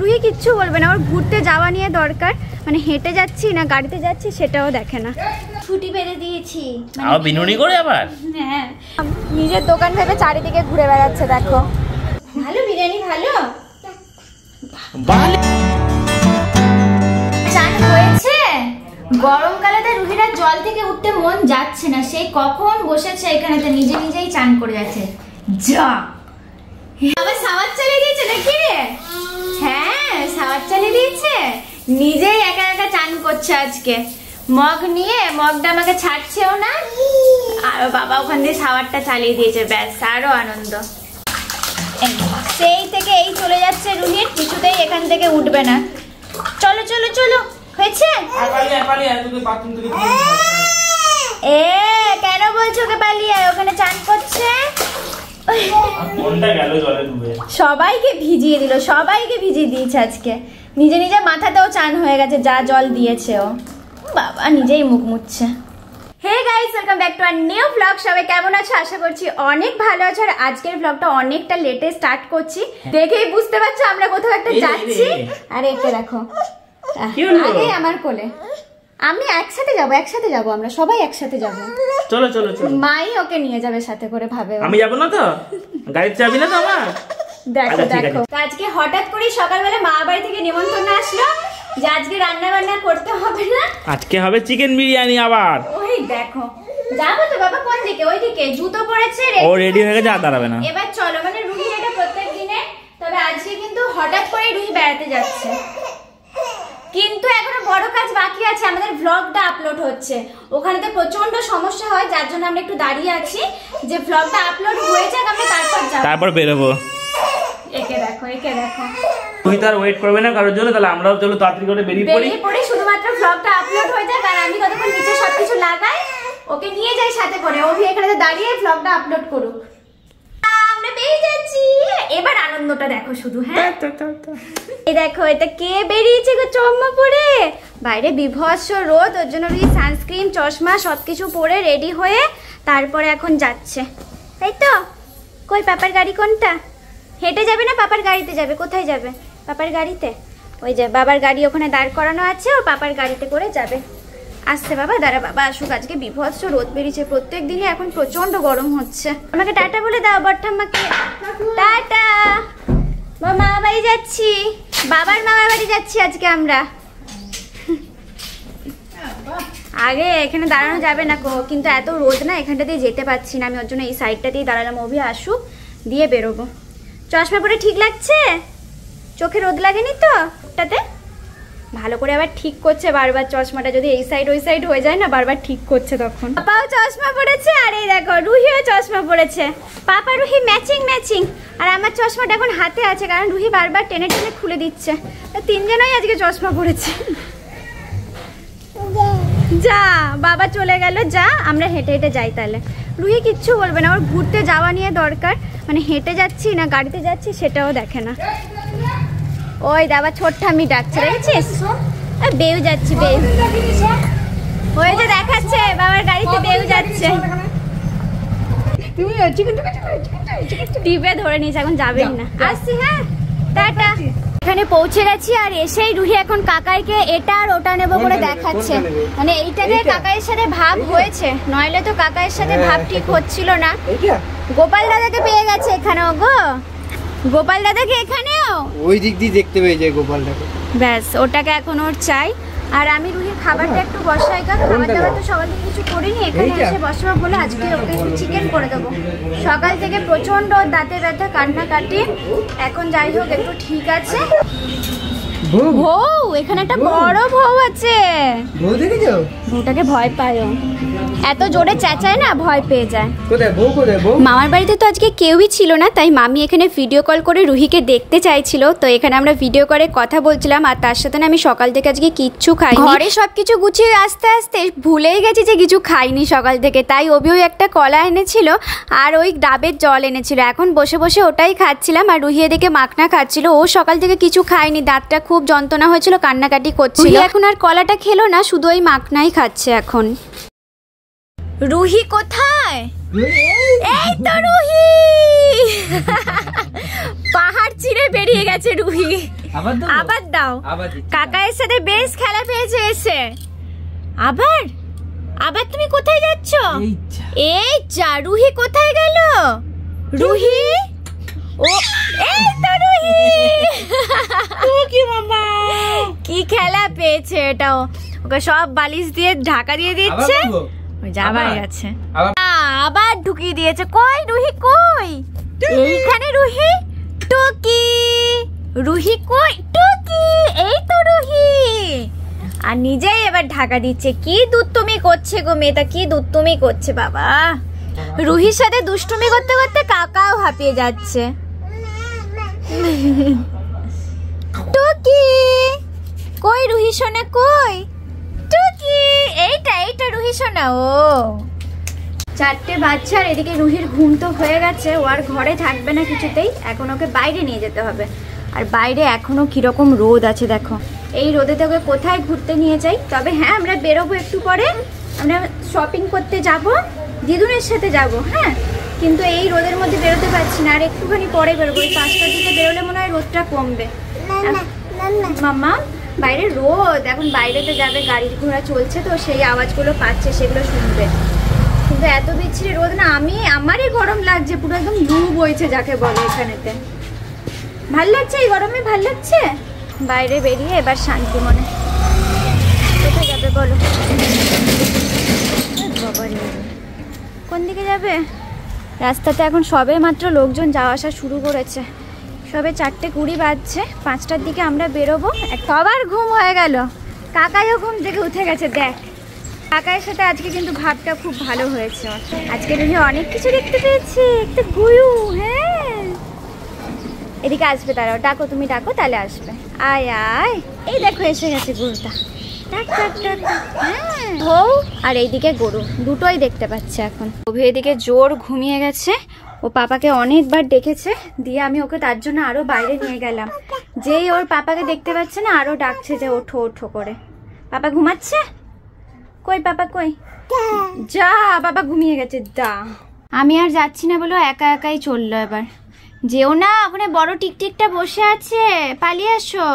রুহি কিচ্ছু বলবে না, ওর ঘুরতে যাওয়া নিয়ে দরকার, মানে হেঁটে যাচ্ছি না গাড়িতে যাচ্ছি সেটাও দেখে না। ছুটি বেঁধে দিয়েছি আবার বিনুনি করে আবার। হ্যাঁ, নিজের দোকান ভেবে চারিদিকে ঘুরে বেড়াচ্ছে। দেখো ভালো বিরিয়ানি, ভালো চান হয়েছে। গরমকালে তো রুহিরা জল থেকে উঠতে মন যাচ্ছে না, সেই কখন বসেছে এখানে তো নিজে নিজেই চান করে যাচ্ছে। যা আবার সাওয়ার চালিয়ে দিয়েছে নাকি রে? হ্যাঁ সাওয়ার চালিয়ে দিয়েছে, নিজেই একা একা চান করছে আজকে। মগ নিয়ে, মগটা আমাকে ছাড়ছেও না, আর বাবা ওখান দিয়ে সাওয়ারটা চালিয়ে দিয়েছে, ব্যাস আরো আনন্দ। সেই থেকে এই চলে যাচ্ছে রুহির, কিছুতেই এখান থেকে উঠবে না। চলো চলো চলো, হয়েছে? এ কেন বলছো ওকে পালিয়ে? ওখানে চান করছে, সবাইকে ভিজিয়ে দিল, সবাইকে ভিজিয়ে দিয়েছে আজকে। নিজে নিজে মাথাতেও চান হয়ে গেছে, যা জল দিয়েছে ও। বাবা নিজেই মুখ মুছছে। Hey guys, welcome back to our new vlog. সবাই কেমন আছো? আশা করছি অনেক ভালো আছো। আর আজকের ব্লগটা অনেকটা লেটে স্টার্ট করছি, দেখেই বুঝতে পারছো আমরা কোথাও একটা যাচ্ছি। আর একে দেখো আগে আমার কোলে, আমি একসাথে যাবো আমরা সবাই একসাথে যাবো। চলো চলো চলো, মাই ওকে নিয়ে যাবে সাথে করে, ভাবে আমি যাবো না তো? গাড়িতে যাবি না তো আমার? দেখো দেখো, আজকে হঠাৎ করে সকালবেলা মা বাড়ি থেকে নিমন্ত্রণ আসলো যে আজকে রান্না বান্না করতে হবে না, আজকে হবে চিকেন বিরিয়ানি আবার। ওই দেখো যাবো তো বাবা। কোন দিকে? ওইদিকে। জুতো পরেছে, ও রেডি হয়ে গেছে, আর দাঁড়াবে না। এবার চলো। মানে রুহি এটা প্রত্যেক দিনে, তবে আজকে কিন্তু হঠাৎ করে রুহি বেড়াতে যাচ্ছে। কিন্তু এখনো বড় কাজ বাকি আছে, আমাদের ব্লগটা আপলোড হচ্ছে, ওখানে তো প্রচন্ড সমস্যা হয়, যার জন্য আমরা একটু দাঁড়িয়ে আছি যে ব্লগটা আপলোড হয়ে যাক, আমরা তারপর যাব, তারপর বেরোবো। একে দেখো, একে দেখো। তুই তো আর ওয়েট করবে না কারোর জন্য, তাহলে আমরাও চলো তাড়াতাড়ি করে বেরিয়ে পড়ি। শুধুমাত্র ব্লগটা আপলোড হয়ে যাক, আর আমি ততক্ষণ নিচে সবকিছু লাগাই, ওকে নিয়ে যাই সাথে করে, ও এখানে দাঁড়িয়ে ব্লগটা আপলোড করুক। আমরা বেরিয়ে যাচ্ছি, এবার আনন্দটা দেখো শুধু। হ্যাঁ এই দেখো, এটা কে বেরিয়েছে গো চশমা পরে? বাইরে বিভৎস রোদ, ওর জন্য রুহি সানস্ক্রিন, চশমা সবকিছু পরে রেডি হয়ে তারপরে এখন যাচ্ছে, তাই তো? কই পাপার গাড়ি কোনটা? হেঁটে যাবে না পাপার গাড়িতে যাবে? কোথায় যাবে? পাপার গাড়িতে। ওই যে বাবার গাড়ি ওখানে দাঁড় করানো আছে, ও পাপার গাড়িতে করে যাবে। আসছে বাবা, দাঁড়া বাবা আসুক। আজকে বিভৎস রোদ বেরিয়েছে, প্রত্যেক দিনই এখন প্রচন্ড গরম হচ্ছে। আমাকে টাটা বলে দাও বট্টাম্মাকে, টাটা। মা বাড়ি যাচ্ছি, বাবার মামার বাড়ি যাচ্ছি আজকে আমরা। আগে এখানে দাঁড়ানো যাবে না কিন্তু এত রোদ না, এখানটা দিয়ে যেতে পারছি না আমি, ওর জন্য এই সাইডটা দিয়ে দাঁড়ালাম। অভি আসুক, দিয়ে বেরোবো। চশমা পরে ঠিক লাগছে? চোখে রোদ লাগেনি তো ওটাতে? ভালো করে আবার ঠিক করছে বারবার চশমাটা, যদি এই সাইড ওই সাইড হয়ে যায় না, বারবার ঠিক করছে তখন। পাপাও চশমা পরেছে, আর এই দেখো রুহিও চশমা পরেছে। পাপা রুহি ম্যাচিং ম্যাচিং। আর আমার চশমাটা এখন হাতে আছে, কারণ রুহি বারবার টেনে টেনে খুলে দিচ্ছে। তিনজনই আজকে চশমা পরেছে। যা বাবা চলে গেল, যা আমরা হেঁটে হেঁটে যাই তাহলে। রুহি কিচ্ছু বলবে না, ওর ঘুরতে যাওয়া নিয়ে দরকার, মানে হেঁটে যাচ্ছি না গাড়িতে যাচ্ছি সেটাও দেখে না। ওই দাবা ছোট্ট আমি ডাকছে, দেখেছিস? বেউ যাচ্ছি, বেউ ওই যে দেখাচ্ছে বাবার গাড়িতে বেউ যাচ্ছে। টিপে ধরে নিয়েছে, এখন যাবেই না। আসছি, হ্যাঁ টাটা। এখানে পৌঁছে গেছি, আর এসেই রুহি এখন কাকাইকে এটা আর ওটা নেবো করে দেখাচ্ছে। মানে এইটাকে কাকাইয়ের সাথে ভাব হয়েছে, নইলে তো কাকাইয়ের সাথে ভাব ঠিক হচ্ছিল না। গোপাল দাদাকে পেয়ে গেছে এখানেও গো, গোপাল দাদাকে এখানেও ওই দিক দিয়ে দেখতে পেয়ে যায় গোপালটাকে, ব্যাস ওটাকে এখন ওর চাই। আর আমি রুহির খাবারটা একটু বসাই, কারণ খাবার দাবার তো সকাল থেকে কিছু করিনি, এখানে এসে বসাবো বলে আজকে ওকে একটু চিকেন করে দেবো। সকাল থেকে প্রচন্ড দাঁতে ব্যথা, কান্নাকাটি, এখন যাই হোক একটু ঠিক আছে। বউ, এখানে একটা বড় বউ আছে। বউ দেখেছো? বউটাকে ভয় পায়, এত জোরে চেঁচায় না, ভয় পেয়ে যায়। কোথায় বউ? কোথায় বউ? মামার বাড়িতে তো আজকে কেউই ছিল না, তাই মামি এখানে ভিডিও কল করে রুহিকে দেখতে চাইছিল। তো এখানে আমরা ভিডিও করে কথা বলছিলাম, আর তার সাথে না আমি সকাল থেকে আজকে কিচ্ছু খাইনি, ঘরে সবকিছু গুছিয়ে আস্তে আস্তে ভুলেই গেছি যে কিছু খাইনি সকাল থেকে। তাই অভিও একটা কলা এনেছিল আর ওই ডাবের জল এনেছিল, এখন বসে বসে ওটাই খাচ্ছিলাম। আর রুহি এদিকে মাখনা খাচ্ছিল, ও সকাল থেকে কিছু খায়নি, দাঁতটা খুব যন্ত্রণা হয়েছিল, কান্নাকাটি করছিল। এখন আর কলাটা খেলো না, শুধু ওই মাখনাই খাচ্ছে এখন। রুহি কোথায়? এই তো রুহি, পাহাড় চিড়ে বেরিয়ে গেছে রুহি। আবার দাও আবার দাও। আবার দিচ্ছি। কাকায়ের সাথে বেশ খেলা পেয়েছে এসে। আবার আবার তুমি কোথায় যাচ্ছ? এই যা, রুহি কোথায় গেল? রুহি, ও এই তো রুহি। কি মামা, কি খেলা পেয়েছে এটাও। ওকে সব বালিশ দিয়ে ঢাকা দিয়ে দিচ্ছে। ওই যাবার গেছে, আবার ঢুকিয়ে দিয়েছে। কই রুহি কই? এইখানে রুহি। টুকি, রুহি কই? টুকি, এই তো রুহি। আর নিজেই এবার ঢাকা দিচ্ছে। কি দুষ্টুমি করছে গো মেয়েটা, কি দুষ্টুমি করছে বাবা। রুহির সাথে দুষ্টুমি করতে করতে কাকাও হাঁপিয়ে যাচ্ছে। টুকি কই? রুহি সোনা কই? টুকি, এইটা এইটা রুহি সোনা। ও 4টে বাচ্চা, আর এদিকে রুহির ঘুম তো হয়ে গেছে। ও আর ঘরে থাকবে না কিছুতেই, এখন ওকে বাইরে নিয়ে যেতে হবে। আর বাইরে এখনো কিরকম রোদ আছে দেখো। এই রোদেতে ওকে কোথায় ঘুরতে নিয়ে যাই? তবে হ্যাঁ, আমরা বেরোবো একটু পরে, আমরা শপিং করতে যাব, দিদুনের সাথে যাব। হ্যাঁ, কিন্তু এই রোদের মধ্যে বেরোতে পারছি না। আর একটুখানি পরে বেরোবো, ওই 5টার দিকে বেরোলে মনে হয় রোদটা কমবে। মাম্মা, বাইরে রোদ, এখন বাইরেতে যাবে, গাড়ি ঘোড়া চলছে তো সেই আওয়াজগুলো পাচ্ছে, সেগুলো শুনবে। কিন্তু এত বিচ্ছিরি রোদ না, আমারই গরম লাগছে, পুরো একদম লু বইছে যাকে বলে এখানেতে। ভাল লাগছে এই গরমে? ভাল লাগছে। বাইরে বেরিয়ে এবার শান্তি মনে। কোথায় যাবে বলো? কোন দিকে যাবে? রাস্তাতে এখন সবে মাত্র লোকজন যাওয়া আসা শুরু করেছে। সবে 4:20 বাজছে, 5টার দিকে আমরা বেরোবো। সবার ঘুম হয়ে গেল, কাকাইও ঘুম থেকে উঠে গেছে। দেখ, কাকাইয়ের সাথে আজকে কিন্তু ভাবটা খুব ভালো হয়েছে। আজকে রুহি অনেক কিছু দেখতে পেয়েছে, একটা গুয়ু। হ্যাঁ, এদিকে আসবে, তারাও ডাকো, তুমি ডাকো তাহলে আসবে। আয় আয়, এই দেখো এসে গেছে গরুটা। ডাক ডাক ডাক। হ্যাঁ, হও। আর এইদিকে গরু দুটোই দেখতে পাচ্ছে এখন। অভি এদিকে জোর ঘুমিয়ে গেছে। ও পাপাকে অনেকবার ডেকেছে, দিয়ে আমি ওকে তার জন্য আরো বাইরে নিয়ে গেলাম। যেই ওর পাপাকে দেখতে পাচ্ছে না, আরো ডাকছে যে ওঠো ওঠো করে। পাপা ঘুমাচ্ছে? কই পাপা কই? যা, বাবা ঘুমিয়ে গেছে। দা, আমি আর যাচ্ছি না বলো, একা একাই চললো। এবার যেও না, ওখানে বড় টিকটিকটা বসে আছে, পালিয়ে আসো,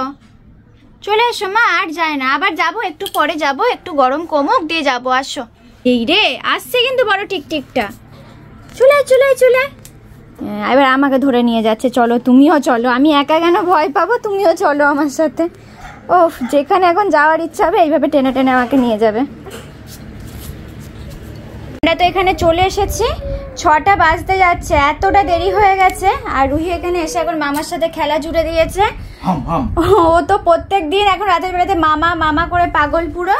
চলে এসো। মা আর যায় না, আবার যাবো, একটু পরে যাবো, একটু গরম কমুক দিয়ে যাবো। আসো। এই রে, আসছে কিন্তু বড় টিকটিকটা। চলে চলে চলে, এবার আমাকে ধরে নিয়ে যাচ্ছে। চলো, তুমিও চলো, আমি একা কেন ভয় পাবো, তুমিও চলো আমার সাথে। ওফ, যেখানে এখন যাওয়ার ইচ্ছা হবে এইভাবে টেনে টেনে আমাকে নিয়ে যাবে। আমরা তো এখানে চলে এসেছি, 6টা বাজতে যাচ্ছে, এতটা দেরি হয়ে গেছে। আর রুহি এখানে এসে এখন মামার সাথে খেলা জুড়ে দিয়েছে। ও তো প্রত্যেক দিন এখন রাতের বেলাতে মামা মামা করে পাগল পুরো।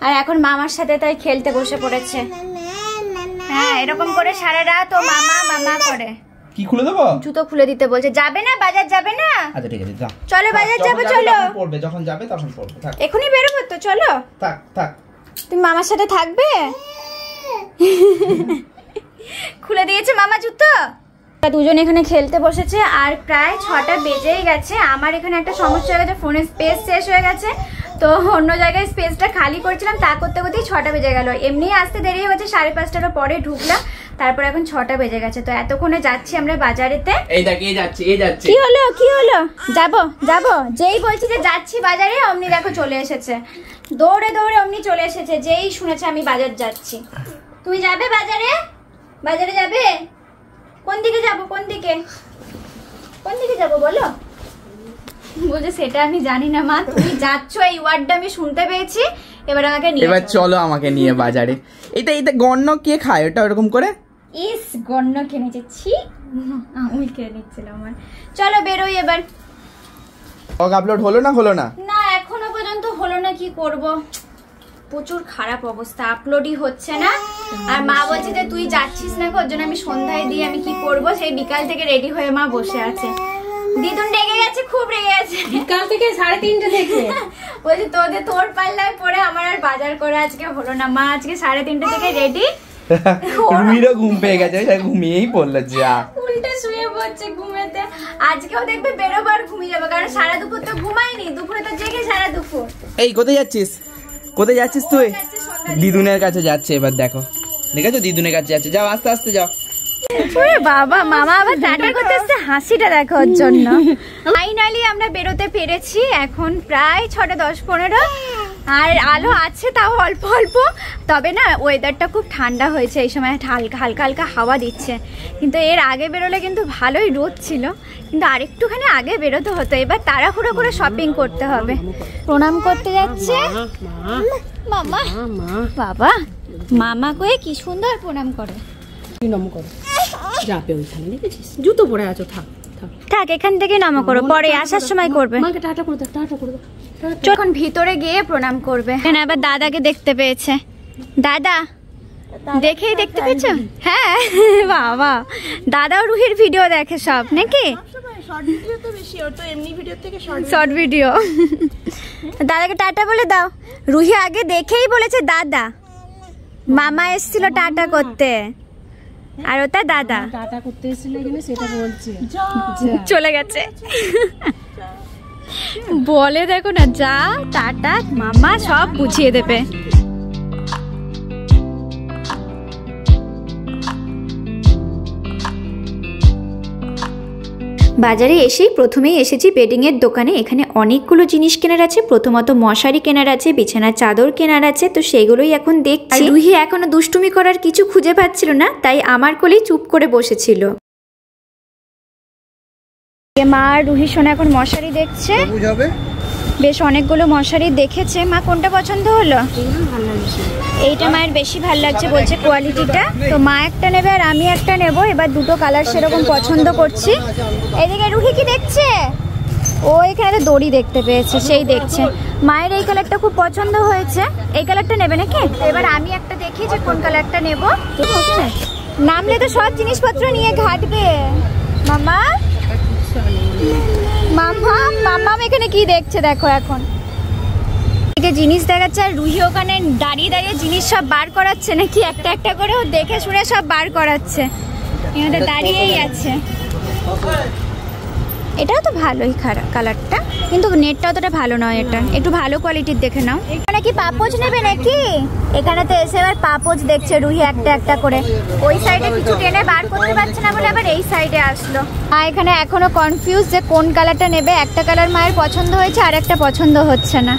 আর এখন মামার সাথে তাই খেলতে বসে পড়েছে। হ্যাঁ, এরকম করে সারা রাত ও মামা মামা করে। কি খুলে দেবো? জুতো খুলে দিতে বলছে। যাবে না, বাজার যাবে না? আচ্ছা ঠিক আছে, যাও। চলো বাজার যাবো, চলো। পড়বে যখন যাবে তখন পড়বে। থাক, এখনই বেরোবো তো, চলো। থাক থাক। তুমি মামার সাথে থাকবে? খুলে দিয়েছে মামা জুতো। দুজন এখানে খেলতে বসেছে। আর প্রায় 6টা বেজেই গেছে। আমার এখানে একটা সমস্যা হয়ে গেছে, ফোনের স্পেস শেষ হয়ে গেছে, তো অন্য জায়গায় স্পেসটা খালি করছিলাম, তা করতে করতেই 6টা বেজে গেল। এমনি আসতে দেরি হয়ে গেছে, 5:30টার পরে ঢুকলাম, তারপর এখন 6টা বেজে গেছে। তো এতক্ষণে যাচ্ছি আমরা বাজারেতে। এই দেখ, এই যাচ্ছে, এই যাচ্ছে। কি হলো কি হলো? যাবো যাবো, যেই বলছি যে যাচ্ছি বাজারে, অমনি দেখো চলে এসেছে, দৌড়ে দৌড়ে অমনি চলে এসেছে, যেই শুনেছে আমি বাজার যাচ্ছি। তুমি যাবে বাজারে? বাজারে যাবে? কোন দিকে যাবো? কোন দিকে কোন দিকে যাবো বলো? বলছে সেটা আমি জানি না মা, তুমি যাচ্ছ, এই ওয়ার্ডটা আমি শুনতে পেয়েছি, এবার আমাকে নিয়ে এবার চলো আমাকে নিয়ে বাজারে। এটা এটা গন্ন কে খায় ওটা ওরকম করে? ইস, গন্ন কিনেছে, ছি, আমি কিনে নিচ্ছিলাম আমার। চলো বেরোই এবার। আপলোড হলো না? হলো না না, এখনো পর্যন্ত হলো না। কি করব, প্রচুর খারাপ অবস্থা, আপলোডই হচ্ছে না। আর মা বলছে যে তুই যাচ্ছিস না, ওর জন্য আমি সন্ধ্যায় দিয়ে আমি কি করব, সেই বিকাল থেকে রেডি হয়ে মা বসে আছে। দিদুন রেগে গেছে, খুব রেগে গেছে, বিকাল থেকে 3:30 থেকে বলছি তোর পাল্লায় পরে আমার আর বাজার করে আজকে হলো না। মা আজকে 3:30 থেকে রেডি। রুমিরও ঘুম পেয়ে গেছে, ঘুমিয়েই পড়লো। যা, উল্টে শুয়ে পড়ছে ঘুমেতে। আজকেও দেখবে বেরোবার ঘুমিয়ে যাবে, কারণ সারা দুপুর তো ঘুমাইনি, দুপুরে তো জেগে সারা দুপুর। এই কোথায় যাচ্ছিস? কোথায় যাচ্ছিস তুই? দিদুনের কাছে যাচ্ছে। এবার দেখো, দেখেছো দিদুনের কাছে যাচ্ছে। যাও, আস্তে আস্তে যাও। ওরে বাবা, মামা আবার টাটা করতে আসছে, হাসিটা দেখো ওর জন্য। ফাইনালি আমরা বেরোতে পেরেছি, এখন প্রায় 6টা 10-15, আর আলো আছে তাও অল্প অল্প। তবে না ওয়েদারটা খুব ঠান্ডা হয়েছে, এই সময় হালকা হালকা হালকা হাওয়া দিচ্ছে। কিন্তু এর আগে বেরোলে কিন্তু ভালোই রোদ ছিল, কিন্তু আরেকটুখানি আগে বেরোতে হতো। এবার তাড়াহুড়ো করে শপিং করতে হবে। প্রণাম করতে যাচ্ছে মামা। বাবা, মামা কয়ে কি সুন্দর প্রণাম করে। যাবে ওইখানে, দেখেছিস জুতো পরে আছো, থাক থাক থাক, এখান থেকে নামা করো, পরে আসার সময় করবে। মাকে টাটা করে দাও, টাটা করে দাও। যখন ভিতরে গিয়ে প্রণাম করবে। এখানে আবার দাদাকে দেখতে পেয়েছে। দাদা দেখেই দেখতে পেয়েছো? হ্যাঁ বাবা, দাদাও রুহির ভিডিও দেখে সব নাকি? Short video. দাদাকে টাটা বলে দাও। রুহি আগে দেখেই বলেছে দাদা। মামা এসেছিল টাটা করতে, আর ওটা দাদা টাটা করতে এসেছিল এখানে, সেটা বলছে চলে গেছে। বলে দেখো না, যা টাটা মামা সব বুঝিয়ে দেবে। বাজারে এসেই প্রথমেই এসেছি বেডিংয়ের দোকানে। এখানে অনেকগুলো জিনিস কেনার আছে। প্রথমত মশারি কেনার আছে, বিছানার চাদর কেনার আছে, তো সেগুলোই এখন দেখছি। রুহি এখনো দুষ্টুমি করার কিছু খুঁজে পাচ্ছিল না, তাই আমার কোলেই চুপ করে বসেছিল। মা আর রুহি সোনা এখন মশারি দেখছে, বেশ অনেকগুলো মশারি দেখেছে। মা কোনটা পছন্দ হলো? এইটা মায়ের বেশি ভালো লাগছে বলছে কোয়ালিটিটা, তো মা একটা নেবে আর আমি একটা নেব। এবার দুটো কালার সেরকম পছন্দ করছি। এদিকে রুহি কি দেখছে? ও এখানে দড়ি দেখতে পেয়েছে, সেই দেখছে। মায়ের এই কালারটা খুব পছন্দ হয়েছে, এই কালারটা নেবে নাকি? এবার আমি একটা দেখি যে কোন কালারটা নেব। নামলে তো সব জিনিসপত্র নিয়ে ঘাটবে। মামা মামা মামা এখানে কি দেখছে দেখো। এখন জিনিস দেখাচ্ছে, আর রুহি ওখানে দাঁড়িয়ে দাঁড়িয়ে জিনিস সব বার করাচ্ছে নাকি, একটা একটা করে ও দেখে শুনে সব বার করাচ্ছে। এখানে দাঁড়িয়েই আছে। এটাও তো ভালোই খারাপ কালারটা, কিন্তু নেটটা অতটা ভালো নয়। এটা একটু ভালো কোয়ালিটির দেখে নাও। এখানে কি পাপোজ নেবে নাকি? এখানে তো এসে আবার পাপোজ দেখছে রুহি একটা একটা করে। ওই সাইডে কিছু টেনে বার করতে পারছে না বলে আবার এই সাইডে আসলো। আর এখানে এখনো কনফিউজ যে কোন কালারটা নেবে। একটা কালার মায়ের পছন্দ হয়েছে, আর একটা পছন্দ হচ্ছে না।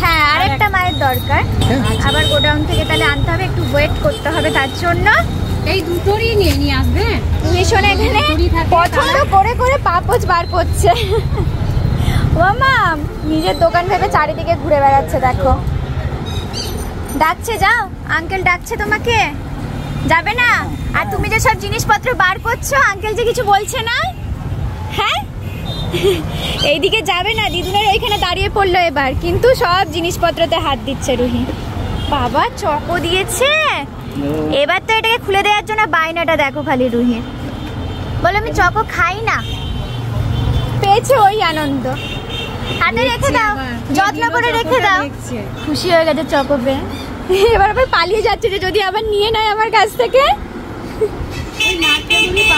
হ্যাঁ, আর একটা মায়ের দরকার। আবার গোডাউন থেকে তাহলে আনতে হবে, একটু ওয়েট করতে হবে তার জন্য। এই দুটোরই নিয়ে আসবে। মিশন এখানে পছন্দ করে করে পাপোজ বার করছে। মামা নিজের দোকান ভেবে চারিদিকে ঘুরে বেড়াচ্ছে দেখো। ডাকছে, যাও আঙ্কেল ডাকছে তোমাকে, যাবে না? আর তুমি যে সব জিনিসপত্র বার করছো, আঙ্কেল যে কিছু বলছে না? হ্যাঁ, এইদিকে যাবে না? দিদুনের ওইখানে দাঁড়িয়ে পড়লো এবার, কিন্তু সব জিনিসপত্রতে হাত দিচ্ছে রুহি। বাবা চকো দিয়েছে, এবার তো এটাকে খুলে দেওয়ার জন্য বায়নাটা দেখো খালি রুহি। বলে আমি চকো খাই না, পেয়েছে ওই আনন্দ। হাতে রেখে দাও, যত্ন করে রেখে দাও। খুশি হয়ে গেছে চকো পেয়ে, এবার আবার পালিয়ে যাচ্ছে যে যদি আবার নিয়ে নেয় আমার কাছ থেকে।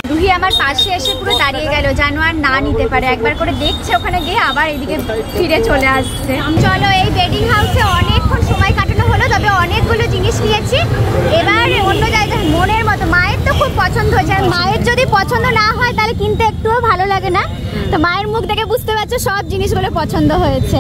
রুহি আমার পাশে এসে পুরো দাঁড়িয়ে গেল, যেন আর না নিতে পারে। একবার করে দেখছে ওখানে গিয়ে, আবার এদিকে ফিরে চলে আসছে। চলো, এই বেডিং হাউসে অনেকক্ষণ সময় কাটানো হলো, তবে অনেকগুলো জিনিস নিয়েছি। এবার অন্য জায়গায় মনের মতো। মায়ের তো খুব পছন্দ হয়েছে, আর মায়ের যদি পছন্দ না হয় তাহলে কিনতে একটুও ভালো লাগে না। তো মায়ের মুখ দেখে বুঝতে পারছো সব জিনিসগুলো পছন্দ হয়েছে।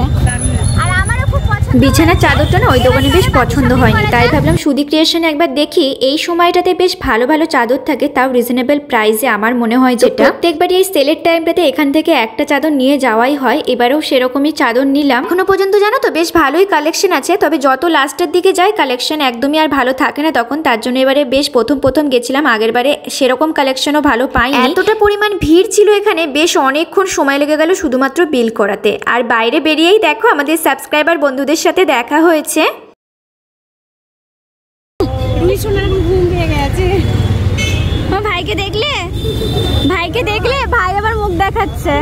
আর আমারও খুব পছন্দ। বিছানার চাদরটা না ওই দোকানে বেশ পছন্দ হয়নি, তাই ভাবলাম সুদি ক্রিয়েশনে একবার দেখি। এই সময়টাতে বেশ ভালো ভালো চাদর থাকে, তাও রিজনেবল প্রাইসে আমার মনে হয়। যেটা প্রত্যেকবারই এই সেলের টাইমটাতে এখান থেকে একটা চাদর নিয়ে যাওয়াই হয়, এবারেও সেরকমই চাদর নিলাম। এখনো পর্যন্ত জানো তো বেশ ভালোই কালেকশন আছে, তবে যত লাস্টের দিকে যায় কালেকশন একদমই আর ভালো থাকে না তখন। তার জন্য এবারে বেশ প্রথম গেছিলাম, আগের বারে সেরকম কালেকশনও ভালো পাইনি। এতটা পরিমাণ ভিড় ছিল এখানে, বেশ অনেকক্ষণ সময় লেগে গেল শুধুমাত্র বিল করাতে। আর বাইরে বেরিয়েই দেখো আমাদের সাবস্ক্রাইবার বন্ধুদের সাথে দেখা হয়েছে। ভাইকে দেখলে, ভাইকে দেখলে, ভাই আবার মুখ দেখাচ্ছে।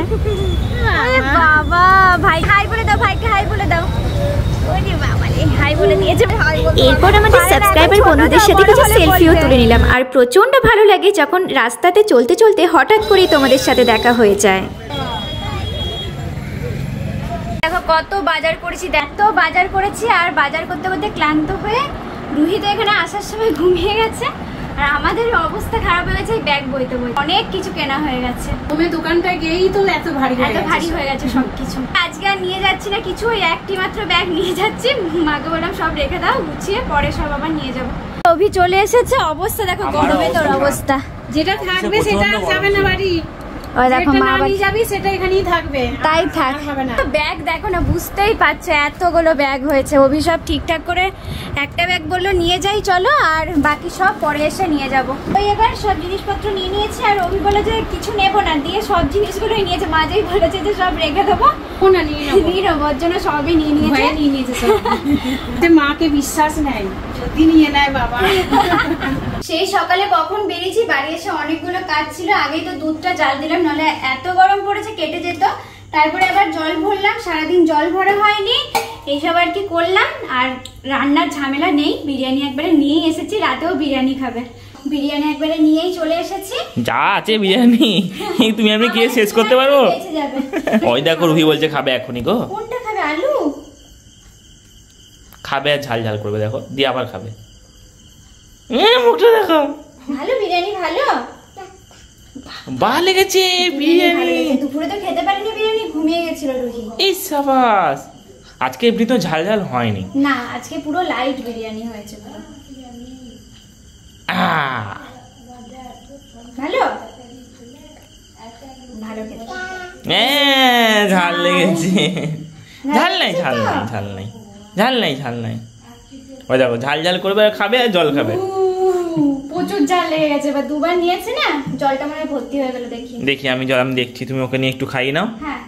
আরে বাবা, ভাই হাই বলে দাও, ভাইকে হাই বলে দাও। হাই বলে দিয়েছে। এরপর আমাদের সাবস্ক্রাইবার বন্ধুদের সাথে কিছু সেলফিও তুলে নিলাম। আর প্রচন্ড ভালো লাগে যখন রাস্তাতে চলতে চলতে হঠাৎ করেই তোমাদের সাথে দেখা হয়ে যায়। দেখো কত বাজার করেছি, দেখো বাজার করেছি। আর বাজার করতে করতে ক্লান্ত হয়ে রুহি তো এখানে আসার সময় ঘুমিয়ে গেছে, আর আমাদের অবস্থা খারাপ হয়ে গেছে এই ব্যাগ বইতে বইতে। অনেক কিছু কেনা হয়ে গেছে, তুমি দোকানটা গিয়েই তো এত ভারী হয়ে গেছে সবকিছু। আজকে আর নিয়ে যাচ্ছি না কিছু, ওই একটি মাত্র ব্যাগ নিয়ে যাচ্ছি। মাকে বললাম সব রেখে দাও, গুছিয়ে পরে সব আবার নিয়ে যাবো। অভি চলে এসেছে, অবস্থা দেখো গরমে তোর অবস্থা। যেটা থাকবে সেটা যাবে না বাড়ি, ওই দেখো মা নিয়ে যাবি সেটা এখানেই থাকবে, তাই থাক। ব্যাগ দেখো না, বুঝতেই পারছে এতগুলো ব্যাগ হয়েছে। অভি সব ঠিকঠাক করে একটা ব্যাগ বললো নিয়ে যাই চলো, আর বাকি সব পরে এসে নিয়ে যাব। ওই এবার সব জিনিসপত্র নিয়ে নিয়েছে, আর অভি বলে যে কিছু নেবো না, দিয়ে সব জিনিসগুলোই নিয়েছে। মা যেই বলেছে যে সব রেখে দেবো, না নিয়ে নেবো, ওর জন্য সবই নিয়ে নিয়েছে সব। মাকে বিশ্বাস নেই, যদি নিয়ে নেয় বাবা। সেই সকালে কখন বেরিয়েছি, বাড়ি এসে অনেকগুলো কাজ ছিল। আগেই তো দুধটা জাল দিলাম, নাহলে এত গরম পড়েছে কেটে যেত। তারপরে আবার জল ভরলাম, সারাদিন জল ভরা হয়নি, এইসব আর কি করলাম। আর রান্নার ঝামেলা নেই, বিরিয়ানি একবারে নিয়েই এসেছি, রাতেও বিরিয়ানি খাবে। বিরিয়ানি একবারে নিয়েই চলে এসেছি। যা আছে বিরিয়ানি তুমি আমি কে শেষ করতে পারবো? বেঁচে যাবে। ওই দেখো রুহি বলছে খাবে এখনই গো। কোনটা খাবে? আলু খাবে আর ঝাল ঝাল করবে, দেখো দিয়ে আবার খাবে। মুখটা দেখো, ভালো বিরিয়ানি, ভালো ভালো লেগেছে বিরিয়ানি। দুপুরে তো খেতে পারিনি বিরিয়ানি, ঘুমিয়ে গেছিল রুহি। এই সাবাস, আজকে এমনি তো ঝাল ঝাল হয়নি না, আজকে পুরো লাইট বিরিয়ানি হয়েছে। পুরো ভালো ভালো খেতে। ঝাল লেগেছে। ঝাল নাই ঝাল নাই ঝাল নাই ঝাল নাই ঝাল নাই। ওই দেখো ঝাল ঝাল করবে আর খাবে আর জল খাবে। প্রচুর ঝাল লেগে গেছে, এবার দুবার নিয়েছে না, জলটা মানে ভর্তি হয়ে গেল। দেখি আমি দেখছি, তুমি ওকে নিয়ে একটু খাইয়ে নাও। হ্যাঁ,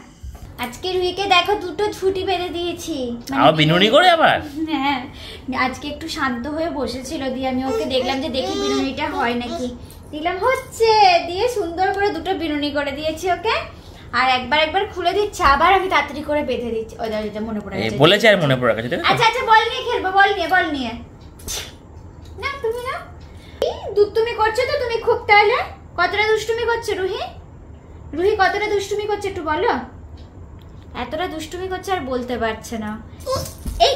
আজকে রুহিকে দেখো দুটো ছুটি বেঁধে দিয়েছি। বিনুনি করে আবার। হ্যাঁ, আজকে একটু শান্ত হয়ে বসেছিল, দিয়ে আমি ওকে দেখলাম যে দেখি বিনুনিটা হয় নাকি। দেখলাম হচ্ছে, দিয়ে সুন্দর করে দুটো বিনুনি করে দিয়েছি ওকে। আর একবার খুলে দিচ্ছে, আবার আমি তাড়াতাড়ি করে বেঁধে দিচ্ছি। ওই দাঁড়িয়ে মনে পড়ে গেছে, বলেছে আর মনে পড়ে গেছে। আচ্ছা বল নিয়ে খেলবো, বল নিয়ে না। তুমি না দুধ তুমি করছো তো, তুমি খুব তাহলে কতটা দুষ্টুমি করছে রুহি কতটা দুষ্টুমি করছে একটু বলো। এতটা দুষ্টুমি করছে আর বলতে পারছে না। এই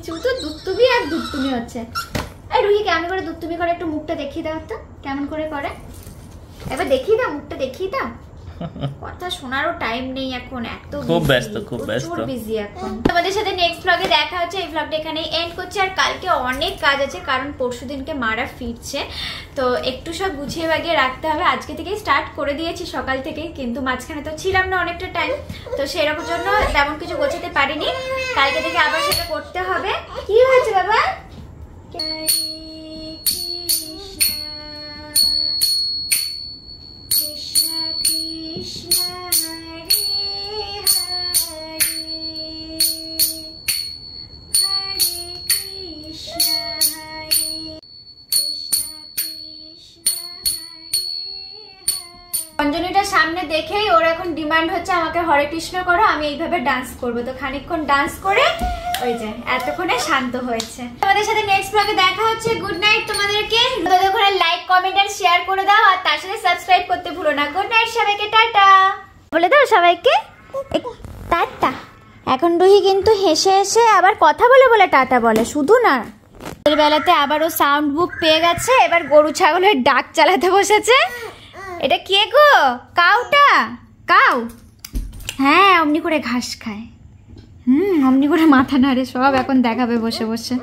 শুধু দুধ আর দুধ হচ্ছে। এই রুহি কেমন করে দুধ করে একটু মুখটা দেখিয়ে দাও তো, কেমন করে করে এবার দেখিয়ে দাও, মুখটা দেখিয়ে দাও। কথা শোনারও টাইম নেই এখন, এত খুব ব্যস্ত বিজি এখন। তোমাদের সাথে নেক্সট ব্লগে দেখা হচ্ছে। এই ব্লগটা এখানেই এন্ড করছি। আর কালকে অনেক কাজ আছে, কারণ পরশুদিনকে মারা ফিরছে, তো একটু সব গুছিয়ে বাগিয়ে রাখতে হবে। আজকে থেকেই স্টার্ট করে দিয়েছি সকাল থেকেই, কিন্তু মাঝখানে তো ছিলাম না অনেকটা টাইম, তো সেরকম জন্য তেমন কিছু গোছাতে পারিনি। কালকে থেকে আবার সেটা করতে হবে। কি হয়েছে বাবা? অঞ্জলিটার সামনে দেখেই ওর এখন ডিমান্ড হচ্ছে আমাকে হরে কৃষ্ণ করো, আমি এইভাবে ডান্স করবো। তো খানিকক্ষণ ডান্স করে ওই যে এতক্ষণে শান্ত হয়েছে। তোমাদের সাথে নেক্সট ব্লগে দেখা হচ্ছে। গুড নাইট তোমাদেরকে। ততক্ষণে লাইক কমেন্ট আর শেয়ার করে দাও, আর তার সাথে সাবস্ক্রাইব করতে ভুলো না। গুড নাইট সবাইকে, টাটা বলে দাও সবাইকে, টাটা। এখন রুহি কিন্তু হেসে হেসে আবার কথা বলে টাটা বলে, শুধু না। এর বেলাতে আবারও সাউন্ড বুক পেয়ে গেছে, এবার গরু ছাগলের ডাক চালাতে বসেছে। এটা কে গো? কাউটা? কাউ? হ্যাঁ, অমনি করে ঘাস খায়, অমনি করে মাথা নাড়ে, সব এখন দেখাবে বসে বসে।